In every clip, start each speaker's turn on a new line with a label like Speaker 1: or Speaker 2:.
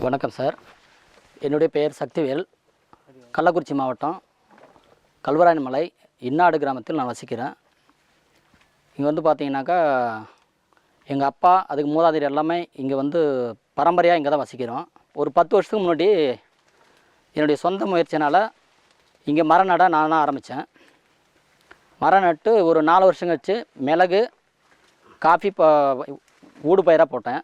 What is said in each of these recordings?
Speaker 1: வணக்கம் சார். என்னுடைய பெயர் சக்திவேல். கள்ளக்குறிச்சி மாவட்டம் கல்வராயன்மலை இன்னாடு கிராமத்தில் நான் வசிக்கிறேன். இங்கே வந்து பார்த்தீங்கன்னாக்கா எங்கள் அப்பா அதுக்கு மூதாதையர் எல்லாமே இங்கே வந்து பரம்பரையாக இங்கே தான் வசிக்கிறோம். ஒரு 10 வருஷத்துக்கு முன்னாடி என்னுடைய சொந்த முயற்சினால் இங்கே மரம் நட நான் தான் ஆரம்பித்தேன். மரம் நட்டு ஒரு 4 வருஷம் கழிச்சு மிளகு காஃபி ஊடு பயிராக போட்டேன்.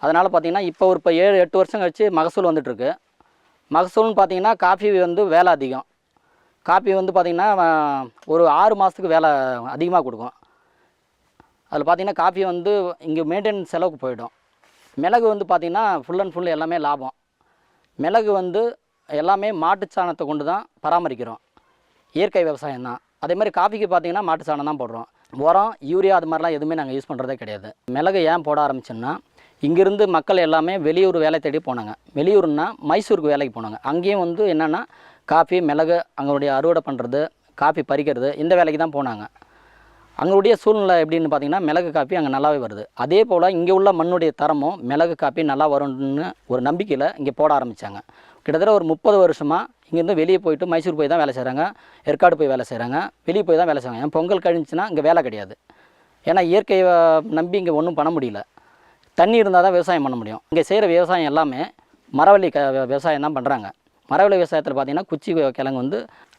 Speaker 1: அதனால் பார்த்திங்கன்னா இப்போ ஒரு 7-8 வருஷம் கழிச்சு மகசூல் வந்துட்டுருக்கு. மகசூல்னு பார்த்திங்கன்னா காஃபி வந்து வேலை அதிகம். காஃபி வந்து பார்த்திங்கன்னா ஒரு 6 மாதத்துக்கு வேலை அதிகமாக கொடுக்கும். அதில் பார்த்திங்கன்னா காஃபி வந்து இங்கே மெயின்டெனன்ஸ் செலவுக்கு போயிடும். மிளகு வந்து பார்த்திங்கன்னா ஃபுல் அண்ட் ஃபுல் எல்லாமே லாபம். மிளகு வந்து எல்லாமே மாட்டுச்சாணத்தை கொண்டு தான் பராமரிக்கிறோம். இயற்கை விவசாயம் தான். அதே மாதிரி காஃபிக்கு பார்த்திங்கன்னா மாட்டு சாணம் தான் போடுறோம். உரம் யூரியா அது மாதிரிலாம் எதுவுமே நாங்கள் யூஸ் பண்ணுறதே கிடையாது. மிளகு ஏன் போட ஆரம்பிச்சோன்னா, இங்கேருந்து மக்கள் எல்லாமே வெளியூர் வேலை தேடி போனாங்க. வெளியூர்னா மைசூருக்கு வேலைக்கு போனாங்க. அங்கேயும் வந்து என்னென்னா காஃபி மிளகு அங்களுடைய அறுவடை பண்ணுறது, காஃபி பறிக்கிறது, இந்த வேலைக்கு தான் போனாங்க. அங்களுடைய சூழ்நிலை எப்படின்னு பார்த்திங்கன்னா மிளகு காஃபி அங்கே நல்லாவே வருது. அதே போல் இங்கே உள்ள மண்ணுடைய தரமும் மிளகு காஃபி நல்லா வரும்னு ஒரு நம்பிக்கையில் இங்கே போட ஆரம்பித்தாங்க. கிட்டத்தட்ட ஒரு 30 வருஷமாக இங்கேருந்து வெளியே போயிட்டு மைசூர் போய் தான் வேலை செய்கிறாங்க, ஏற்காடு போய் வேலை செய்கிறாங்க, வெளியே போய் தான் வேலை செய்வாங்க. ஏன் பொங்கல் கழிஞ்சுன்னா இங்கே வேலை கிடையாது. ஏன்னா இயற்கையை நம்பி இங்கே ஒன்றும் பண்ண முடியல. தண்ணி இருந்தால் தான் விவசாயம் பண்ண முடியும். இங்கே செய்கிற விவசாயம் எல்லாமே மரவள்ளி விவசாயம் தான் பண்ணுறாங்க. மரவள்ளி விவசாயத்தில் பார்த்திங்கன்னா குச்சி கிழங்கு வந்து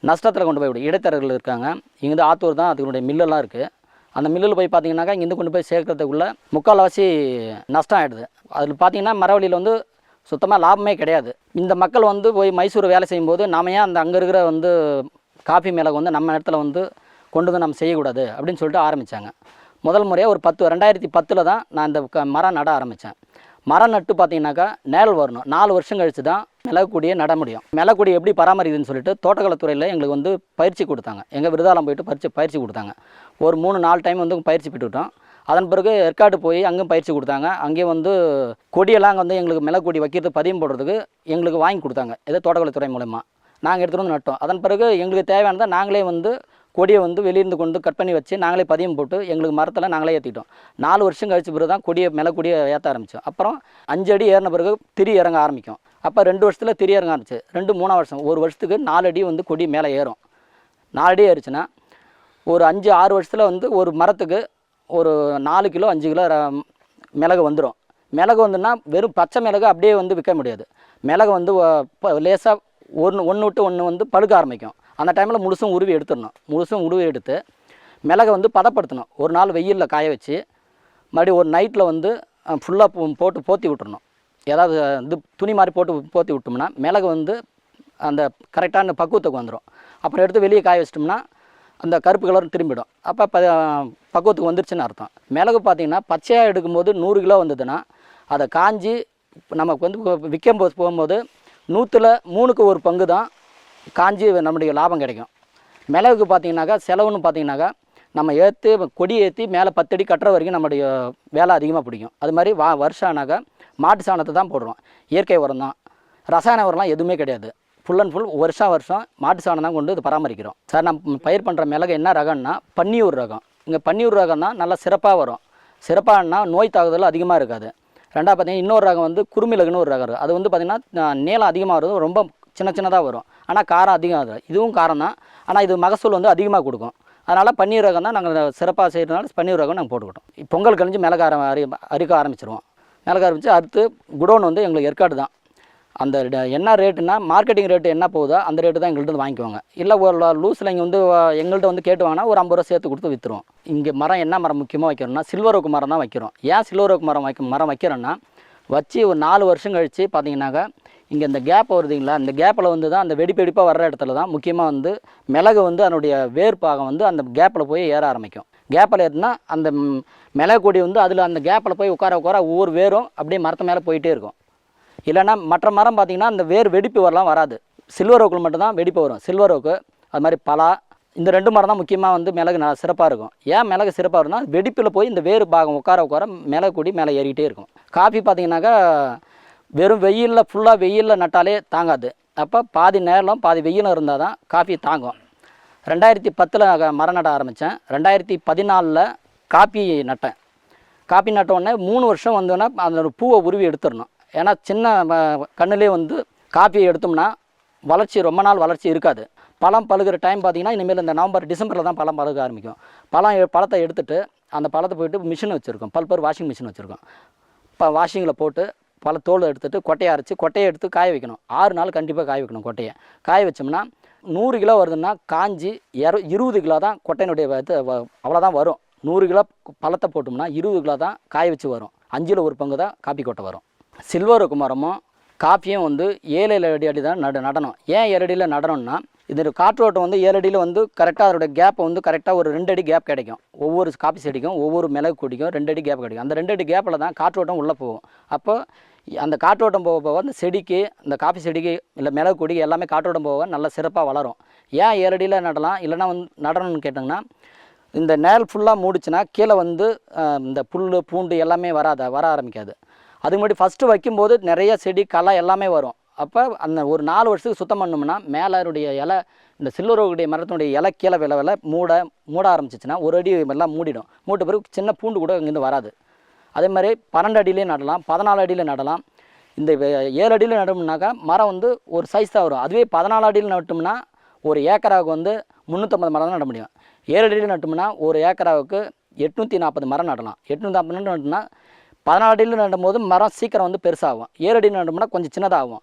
Speaker 1: நஷ்டத்தில் கொண்டு போய் விடும். இடைத்தரகர்கள் இருக்காங்க. இங்கேருந்து ஆத்தூர் தான் அதுக்குடைய மில்லெல்லாம் இருக்குது. அந்த மில்லில் போய் பார்த்திங்கனாக்கா இங்கேருந்து கொண்டு போய் சேர்க்கறதுக்குள்ளே முக்கால்வாசி நஷ்டம் ஆகிடுது. அதில் பார்த்திங்கன்னா மரவள்ளியில் வந்து சுத்தமாக லாபமே கிடையாது. இந்த மக்கள் வந்து போய் மைசூர் வேலை செய்யும்போது நாம் ஏன் அந்த அங்கே இருக்கிற வந்து காஃபி மிளகு வந்து நம்ம இடத்துல வந்து கொண்டு வந்து நம்ம செய்யக்கூடாது அப்படின்னு சொல்லிட்டு ஆரம்பித்தாங்க. முதல் முறையாக ஒரு 2010 தான் நான் இந்த மரம் நட ஆரம்பித்தேன். மரம் நட்டு பார்த்திங்கனாக்கா நேரல் வரணும். 4 வருஷம் கழித்து தான் மிளகுக்கூடியை நட முடியும். மிளகுடி எப்படி பராமரிக்குதுன்னு சொல்லிட்டு தோட்டக்கலைத்துறையில் எங்களுக்கு வந்து பயிற்சி கொடுத்தாங்க. எங்கள் விருதாலம் போயிட்டு பயிற்சி கொடுத்தாங்க. ஒரு 3-4 டைம் வந்து பயிற்சி பெற்றுக்கிட்டோம். அதன் பிறகு ஏற்காடு போய் அங்கேயும் பயிற்சி கொடுத்தாங்க. அங்கேயும் வந்து கொடியெல்லாம் வந்து எங்களுக்கு மிளகுடி வைக்கிறது பதியம் போடுறதுக்கு எங்களுக்கு வாங்கி கொடுத்தாங்க. ஏதோ தோட்டக்கலைத்துறை மூலமா நாங்கள் எடுத்துகிட்டு வந்து நட்டோம். அதன் பிறகு எங்களுக்கு தேவையானதை நாங்களே வந்து கொடியை வந்து வெளியிருந்து கொண்டு கட் பண்ணி வச்சு நாங்களே பதியம் போட்டு எங்களுக்கு மரத்தில் நாங்களே ஏற்றிட்டோம். 4 வருஷம் கழிச்ச பிறகு தான் மிளகுடியை ஏற்ற ஆரம்பித்தோம். அப்புறம் 5 அடி ஏறின பிறகு திரி இறங்க ஆரம்பிக்கும். அப்போ 2 வருஷத்தில் திரி இறங்க ஆரம்பிச்சு. 2-3 வருஷம், ஒரு வருஷத்துக்கு 4 அடி வந்து கொடி மேலே ஏறும். 4 அடி ஏறிச்சுன்னா ஒரு 5-6 வருஷத்தில் வந்து ஒரு மரத்துக்கு ஒரு 4 கிலோ 5 கிலோ மிளகு வந்துடும். மிளகு வந்துன்னா வெறும் பச்சை மிளகு அப்படியே வந்து விற்க முடியாது. மிளகு வந்து லேசாக ஒன்று விட்டு ஒன்று வந்து பழுக்க ஆரம்பிக்கும். அந்த டைமில் முழுசும் உருவி எடுத்துடணும். முழுசும் உருவி எடுத்து மிளகை வந்து பதப்படுத்தணும். ஒரு நாள் வெயிலில் காய வச்சு மறுபடியும் ஒரு நைட்டில் வந்து ஃபுல்லாக போட்டு போற்றி விட்டுறணும். ஏதாவது இது துணி மாதிரி போட்டு போற்றி விட்டோம்னா மிளகு வந்து அந்த கரெக்டான பக்குவத்துக்கு வந்துடும். அப்புறம் எடுத்து வெளியே காய வச்சிட்டோம்னா அந்த கருப்பு கலர் திரும்பிடும். அப்போ பக்குவத்துக்கு வந்துருச்சுன்னு அர்த்தம். மிளகு பார்த்திங்கன்னா பச்சையாக எடுக்கும்போது 100 கிலோ வந்ததுன்னா அதை காஞ்சி நமக்கு வந்து விற்கும்போது போகும்போது 100ல் 3க்கு 1 பங்கு தான் காஞ்சி நம்முடைய லாபம் கிடைக்கும். மிளகுக்கு பார்த்திங்கனாக்கா செலவுன்னு பார்த்திங்கனாக்கா நம்ம கொடி ஏற்றி மேலே 10 அடி கட்டுற வரைக்கும் நம்முடைய வேலை அதிகமாக பிடிக்கும். அது மாதிரி வருஷம் ஆனாக்கா மாட்டு சாணத்தை தான் போடுறோம். இயற்கை உரம் தான், ரசாயன உரம்லாம் எதுவுமே கிடையாது. ஃபுல் அண்ட் ஃபுல் வருஷம் மாட்டு சாணம் தான் கொண்டு இது பராமரிக்கிறோம். சார் நம்ம பயிர் பண்ணுற மிளகு என்ன ரகம்னா பன்னியூர் ரகம். இங்கே பன்னியூர் ரகம் தான் நல்லா சிறப்பாக வரும். சிறப்பாகனா நோய் தாக்குதல் அதிகமாக இருக்காது. ரெண்டாவது பார்த்திங்கன்னா இன்னொரு ரகம் வந்து குறுமிளகுன்னு ஒரு ரகம் இருக்குது. அது வந்து பார்த்திங்கன்னா நீளம் அதிகமாக வருது, ரொம்ப சின்னதாக வரும். ஆனால் காரம் அதிகம் ஆகுது. இதுவும் காரம் தான், ஆனால் இது மகசூல் வந்து அதிகமாக கொடுக்கும். அதனால் பன்னீர் ரகம் தான் நாங்கள் சிறப்பாக செய்கிறதுனால பன்னீர் ரகம் நாங்கள் போட்டுக்கிட்டோம். பொங்கல் கழிஞ்சு மிளகு அறுக்க ஆரம்பிச்சிருவோம். மிளகு ஆரம்பித்து அடுத்து குடோன் வந்து எங்களுக்கு ஏற்காடு தான். அந்த என்ன ரேட்டுன்னா மார்க்கெட்டிங் ரேட்டு என்ன போகுதோ அந்த ரேட்டு தான் எங்கள்கிட்ட வாங்கிக்குவாங்க. இல்லை ஒரு லூஸில் இங்கே வந்து எங்கள்கிட்ட வந்து கேட்டு வாங்கினா ஒரு 50 ரூபா சேர்த்து கொடுத்து விற்றுருவோம். இங்கே மரம் என்ன மரம் முக்கியமாக வைக்கிறோம்னா சில்வர் ஓக்கு மரம் தான் வைக்கிறோம். ஏன் சில்வர் ஓக்கு மரம் வைக்கிறோன்னா வச்சு ஒரு 4 வருஷம் கழித்து பார்த்திங்கனாக்கா இங்கே இந்த கேப் வருதுங்களா, இந்த கேப்பில் வந்து தான் அந்த வெடிப்பாக வர்ற இடத்துல தான் முக்கியமாக வந்து மிளகு வந்து அதனுடைய வேர்ப்பாகம் வந்து அந்த கேப்பில் போய் ஏற ஆரம்பிக்கும். கேப்பில் ஏறினா அந்த மிளகு கொடி வந்து அதில் அந்த கேப்பில் போய் உட்கார ஒவ்வொரு வேரும் அப்படியே மரத்து மேலே போயிட்டே இருக்கும். இல்லைன்னா மற்ற மரம் பார்த்திங்கன்னா அந்த வேர் வெடிப்பு வரலாம் வராது. சில்வர் ஓக்கில் மட்டும்தான் வெடிப்பு வரும். சில்வர் ஓக்கு அது மாதிரி பலா, இந்த 2 மரம் தான் முக்கியமாக வந்து மிளகு சிறப்பாக இருக்கும். ஏன் மிளகு சிறப்பாக இருக்கும்னா வெடிப்பில் போய் இந்த வேறு பாகம் உட்கார மிளகு கொடி மேலே ஏறிக்கிட்டே இருக்கும். காஃபி பார்த்திங்கனாக்கா வெறும் ஃபுல்லாக வெயிலில் நட்டாலே தாங்காது. அப்போ பாதி நேரம் பாதி வெயிலும் இருந்தால் தான் காஃபி தாங்கும். 2010 மரம் நட ஆரம்பித்தேன். 2014 காப்பி நட்டேன். காப்பி நட்ட உடனே 3 வருஷம் வந்தோன்னா அந்த பூவை உருவி எடுத்துடணும். ஏன்னா சின்ன கண்ணுலேயே வந்து காப்பியை எடுத்தோம்னா வளர்ச்சி ரொம்ப நாள் வளர்ச்சி இருக்காது. பழம் பழுகிற டைம் பார்த்திங்கன்னா இனிமேல் இந்த நவம்பர் டிசம்பரில் தான் பழம் பழுக ஆரம்பிக்கும். பழத்தை எடுத்துகிட்டு அந்த பழத்தை போய்ட்டு மிஷின் வச்சுருக்கோம், பல்பர் வாஷிங் மிஷின் வச்சுருக்கோம். இப்போ வாஷிங்கில் போட்டு தோல் எடுத்துகிட்டு கொட்டையை அரைச்சி கொட்டையை எடுத்து காய வைக்கணும். 6 நாள் கண்டிப்பாக காய வைக்கணும். கொட்டையை காய வச்சோம்னா 100 கிலோ வருதுன்னா காஞ்சி 20 கிலோ தான் கொட்டையினுடைய இது அவ்வளோதான் வரும். 100 கிலோ பழத்தை போட்டோம்னா 20 கிலோ தான் காய வச்சு வரும். 5ல் 1 பங்கு தான் காப்பி கொட்டை வரும். சில்வர் குமரமும் காப்பியும் வந்து 7 அடி தான் நடணும். ஏன் 7 அடியில் நடணும்னா இது காற்றோட்டம் வந்து 7 அடியில் வந்து கரெக்டாக அதோட கேப்பை வந்து கரெக்டாக ஒரு 2 அடி கேப் கிடைக்கும். ஒவ்வொரு காப்பி செடிக்கும் ஒவ்வொரு மிளகு கொடிக்கும் 2 அடி கேப் கிடைக்கும். அந்த 2 அடி கேப்பில் தான் காற்றோட்டம் உள்ளே போகும். அப்போ அந்த காற்றோட்டம் போக போக அந்த செடிக்கு, இந்த காப்பி செடிக்கு இல்லை மிளகு கொடிக்கு எல்லாமே காற்றோட்டம் போக நல்லா சிறப்பாக வளரும். ஏன் 7 அடியில் நடலாம் இல்லைனா வந்து நடணும்னு கேட்டிங்கன்னா இந்த நேல் ஃபுல்லாக மூடிச்சுன்னா கீழே வந்து இந்த புல் பூண்டு எல்லாமே வர ஆரம்பிக்காது. அதுக்கு முன்னாடி ஃபஸ்ட்டு வைக்கும்போது நிறைய செடி களை எல்லாமே வரும். அப்போ அந்த ஒரு 4 வருஷத்துக்கு சுத்தம் பண்ணோம்னா மேலருடைய இலை, இந்த சில்வருடைய மரத்தினுடைய இலை கீழே விலை மூட ஆரம்பிச்சிச்சுன்னா 1 அடி எல்லாம் மூடிடும். மூட்ட பிறகு சின்ன பூண்டு கூட இங்கேருந்து வராது. அதே மாதிரி 12 அடியிலே நடலாம், 14 அடியில் நடலாம். இந்த 7 அடியில் நட்டோம்னாக்கா மரம் வந்து ஒரு சைஸ் தான் வரும். அதுவே 14 அடியில் நட்டோம்னா ஒரு ஏக்கராவுக்கு வந்து 350 மரம் தான் நட முடியும். 7 அடியில் நட்டோம்னா ஒரு ஏக்கராவுக்கு 840 மரம் நடலாம். 840 நட்டோம்னா 14 அடியில் நடும்போது மரம் சீக்கிரம் வந்து பெருசாகும். 7 அடியில் நட்டோம்னா கொஞ்சம் சின்னதாகும்.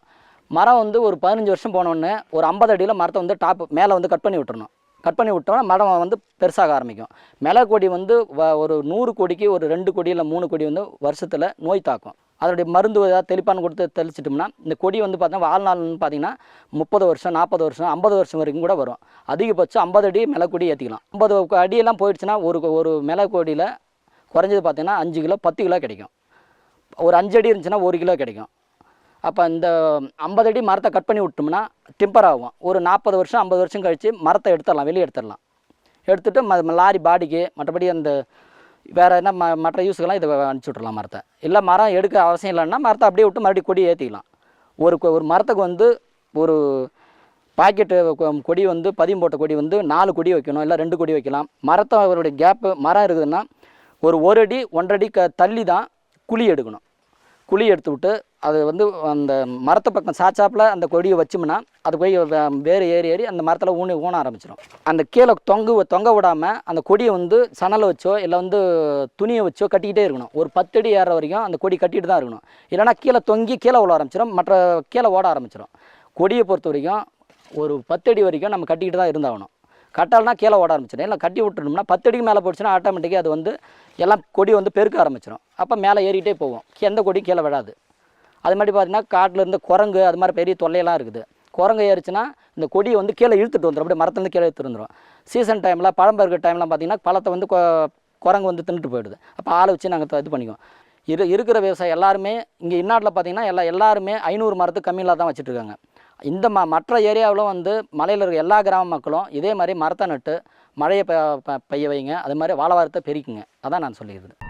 Speaker 1: மரம் வந்து ஒரு 15 வருஷம் போனோடனே ஒரு 50 அடியில் மரத்தை வந்து மேலே வந்து கட் பண்ணி விட்டுறணும். கட் பண்ணி விட்டோம்னா மரம் வந்து பெருசாக ஆரம்பிக்கும். மிளகு கொடி வந்து ஒரு 100 கொடிக்கு ஒரு 2 கொடி இல்லை 3 கொடி வந்து வருஷத்தில் நோய் தாக்கும். அதனுடைய மருந்து ஏதாவது தெளிப்பான்னு கொடுத்து தெளிச்சிட்டோம்னா இந்த கொடி வந்து பார்த்தீங்கன்னா வாழ்நாள்னு பார்த்தீங்கன்னா 30 வருஷம் 40 வருஷம் 50 வருஷம் வரைக்கும் கூட வரும். அதிகபட்சம் 50 அடி மிளகு கொடி ஏற்றிக்கலாம். 50 அடியெல்லாம் போயிடுச்சுன்னா ஒரு மிளகு கொடியில் குறைஞ்சது பார்த்தீங்கன்னா 5 கிலோ 10 கிலோ கிடைக்கும். ஒரு 5 அடி இருந்துச்சுன்னா 1 கிலோ கிடைக்கும். அப்போ இந்த 50 அடி மரத்தை கட் பண்ணி விட்டோம்னா டிம்பர் ஆகும். ஒரு 40 வருஷம் 50 வருஷம் கழித்து மரத்தை எடுத்துடலாம், வெளியே எடுத்துடலாம். எடுத்துகிட்டு லாரி பாடிக்கு மற்றபடி அந்த வேறு என்ன மற்ற யூஸுக்கெல்லாம் இதை அனுப்பிச்சி விட்றலாம் மரத்தை. இல்லை மரம் எடுக்க அவசியம் இல்லைன்னா மரத்தை அப்படியே விட்டு மறுபடியும் கொடி ஏற்றிக்கலாம். ஒரு மரத்துக்கு வந்து ஒரு பாக்கெட்டு கொடி வந்து பதியம் போட்ட கொடி வந்து 4 கொடி வைக்கணும், இல்லை 2 கொடி வைக்கலாம். மரத்தை அவருடைய கேப்பு மரம் இருக்குதுன்னா ஒரு அடி 1.5 அடி தள்ளி தான் குழி எடுக்கணும். குழி எடுத்து விட்டு அது வந்து அந்த மரத்தை பக்கம் சாச்சாப்பில் அந்த கொடியை வச்சோம்னா அது போய் வேறு ஏறி அந்த மரத்தில் ஊன ஆரம்பிச்சிடும். அந்த கீழே தொங்க விடாமல் அந்த கொடியை வந்து சணலை வச்சோ இல்லை வந்து துணியை வச்சோ கட்டிக்கிட்டே இருக்கணும். ஒரு 10 அடி ஏற வரைக்கும் அந்த கொடி கட்டிட்டு தான் இருக்கணும். இல்லைனா கீழே விழ ஆரம்பிச்சிடும், கீழே ஓட ஆரம்பிச்சிடும். கொடியை பொறுத்த வரைக்கும் ஒரு 10 அடி வரைக்கும் நம்ம கட்டிக்கிட்டு தான் இருந்தாகணும். கட்டால்னா கீழே ஓட ஆரம்பிச்சிடும். இல்லை கட்டி விட்டுட்டோம்னா 10 அடிக்கு மேலே போயிடுச்சுன்னா ஆட்டோமேட்டிக்காக அது வந்து எல்லாம் கொடி வந்து பெருக்க ஆரம்பிச்சிடும். அப்போ மேலே ஏறிக்கிட்டே போகும், எந்த கொடி கீழே விடாது. அது மாதிரி பார்த்திங்கன்னா காட்டில் இருந்து குரங்கு அது மாதிரி பெரிய தொல்லையெல்லாம் இருக்குது. குரங்கு ஏறிச்சுன்னா இந்த கொடியை வந்து கீழே இழுத்துட்டு வந்துடும், அப்படியே மரத்துலேருந்து கீழே இழுத்துட்டு வந்துடும். சீசன் டைமில் பழம் பருக்கிற டைம்லாம் பார்த்திங்கன்னா பழத்தை வந்து குரங்கு வந்து தின்னுட்டு போயிடுது. அப்போ ஆளை வச்சு நாங்கள் இது பண்ணிக்குவோம். இருக்கிற விவசாயம் எல்லாருமே இங்கே இந்நாட்டில் பார்த்திங்கன்னா எல்லாருமே 500 மரத்துக்கு கம்மியில் தான் வச்சுட்ருக்காங்க. இந்த மற்ற ஏரியாவிலும் வந்து மலையில் இருக்கிற எல்லா கிராம மக்களும் இதே மாதிரி மரத்தை நட்டு மழையை பெய்ய வைங்க, அது மாதிரி வாழ்வாதாரத்தை பெருக்குங்க. அதான் நான் சொல்லியிருந்தேன்.